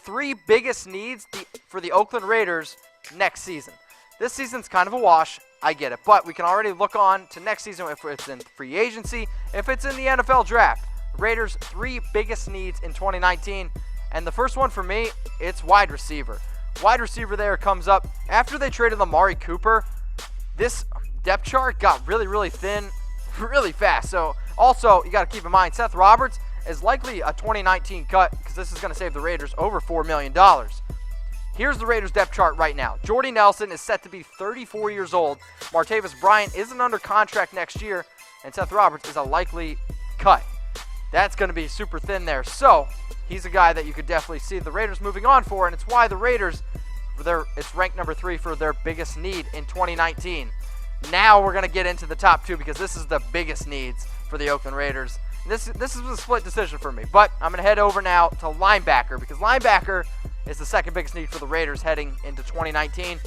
three biggest needs for the Oakland Raiders next season. This season's kind of a wash, I get it, but we can already look on to next season if it's in free agency, if it's in the NFL draft. Raiders' three biggest needs in 2019, and the first one for me, it's wide receiver. Wide receiver there comes up after they traded Amari Cooper. This depth chart got really, really thin really fast. So also, you got to keep in mind, Seth Roberts is likely a 2019 cut because this is going to save the Raiders over $4 million. Here's the Raiders depth chart right now. Jordy Nelson is set to be 34 years old. Martavis Bryant isn't under contract next year, and Seth Roberts is a likely cut. That's going to be super thin there. So he's a guy that you could definitely see the Raiders moving on for, and it's why the Raiders, it's ranked number 3 for their biggest need in 2019. Now we're going to get into the top 2 because this is the biggest needs for the Oakland Raiders. This is a split decision for me, but I'm going to head over now to linebacker because linebacker is the second biggest need for the Raiders heading into 2019.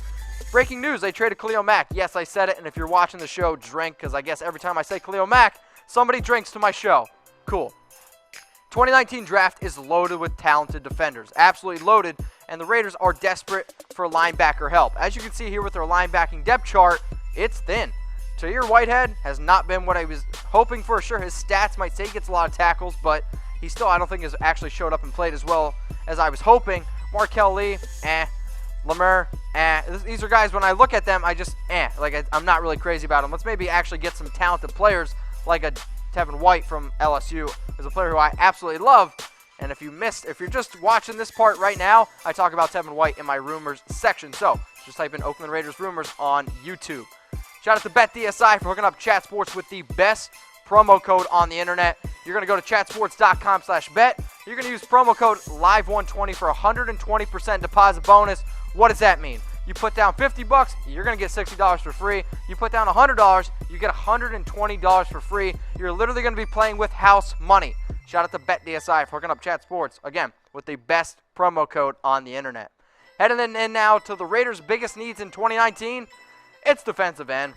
Breaking news, they traded Khalil Mack. Yes, I said it, and if you're watching the show, drink, because I guess every time I say Khalil Mack, somebody drinks to my show. Cool. 2019 draft is loaded with talented defenders, absolutely loaded, and the Raiders are desperate for linebacker help. As you can see here with their linebacking depth chart, it's thin. Tahir Whitehead has not been what I was hoping for. Sure, his stats might say he gets a lot of tackles, but he still, I don't think, has actually showed up and played as well as I was hoping. Markel Lee, Lemur, These are guys, when I look at them, I just, I'm not really crazy about them. Let's maybe actually get some talented players like a Tevin White from LSU. Is a player who I absolutely love. And if you're just watching this part right now, I talk about Tevin White in my rumors section. So just type in Oakland Raiders rumors on YouTube. Shout out to BetDSI for hooking up Chat Sports with the best promo code on the internet. You're going to go to chatsports.com/bet. You're going to use promo code LIVE120 for a 120% deposit bonus. What does that mean? You put down $50, you're going to get $60 for free. You put down $100, you get $120 for free. You're literally going to be playing with house money. Shout out to BetDSI for hooking up Chat Sports, again, with the best promo code on the internet. Heading in now to the Raiders' biggest needs in 2019, it's defensive end.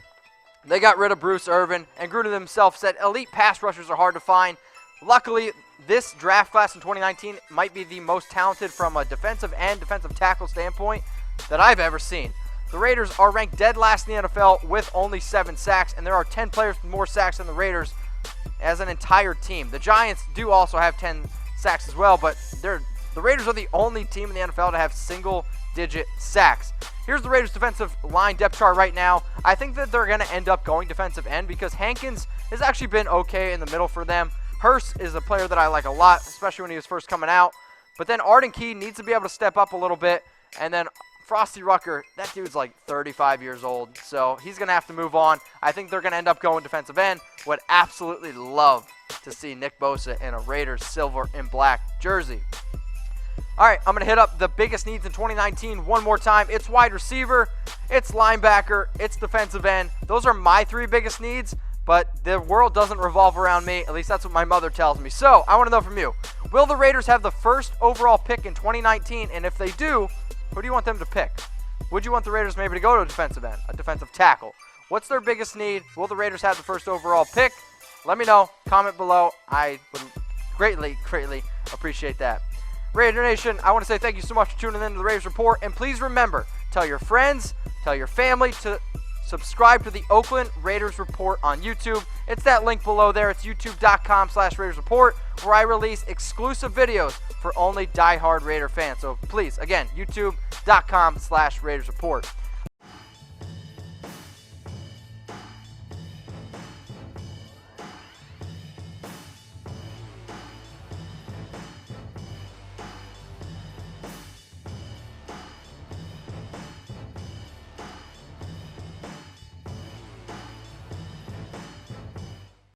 They got rid of Bruce Irvin, and Gruden himself said elite pass rushers are hard to find. Luckily, this draft class in 2019 might be the most talented from a defensive end, defensive tackle standpoint that I've ever seen. The Raiders are ranked dead last in the NFL with only 7 sacks, and there are 10 players with more sacks than the Raiders as an entire team. The Giants do also have 10 sacks as well, but the Raiders are the only team in the NFL to have single-digit sacks. Here's the Raiders' defensive line depth chart right now. I think that they're going to end up going defensive end because Hankins has actually been okay in the middle for them. Hurst is a player that I like a lot, especially when he was first coming out. But then Arden Key needs to be able to step up a little bit. And then Frosty Rucker, that dude's like 35 years old, so he's going to have to move on. I think they're going to end up going defensive end. Would absolutely love to see Nick Bosa in a Raiders silver and black jersey. All right, I'm going to hit up the biggest needs in 2019 one more time. It's wide receiver, it's linebacker, it's defensive end. Those are my 3 biggest needs, but the world doesn't revolve around me. At least that's what my mother tells me. So I want to know from you, will the Raiders have the first overall pick in 2019? And if they do, who do you want them to pick? Would you want the Raiders maybe to go to a defensive end, a defensive tackle? What's their biggest need? Will the Raiders have the first overall pick? Let me know. Comment below. I would greatly, greatly appreciate that. Raider Nation, I want to say thank you so much for tuning in to the Raiders Report. And please remember, tell your friends, tell your family to subscribe to the Oakland Raiders Report on YouTube. It's that link below there. It's youtube.com/Raiders Report, where I release exclusive videos for only diehard Raider fans. So please, again, youtube.com/Raiders Report.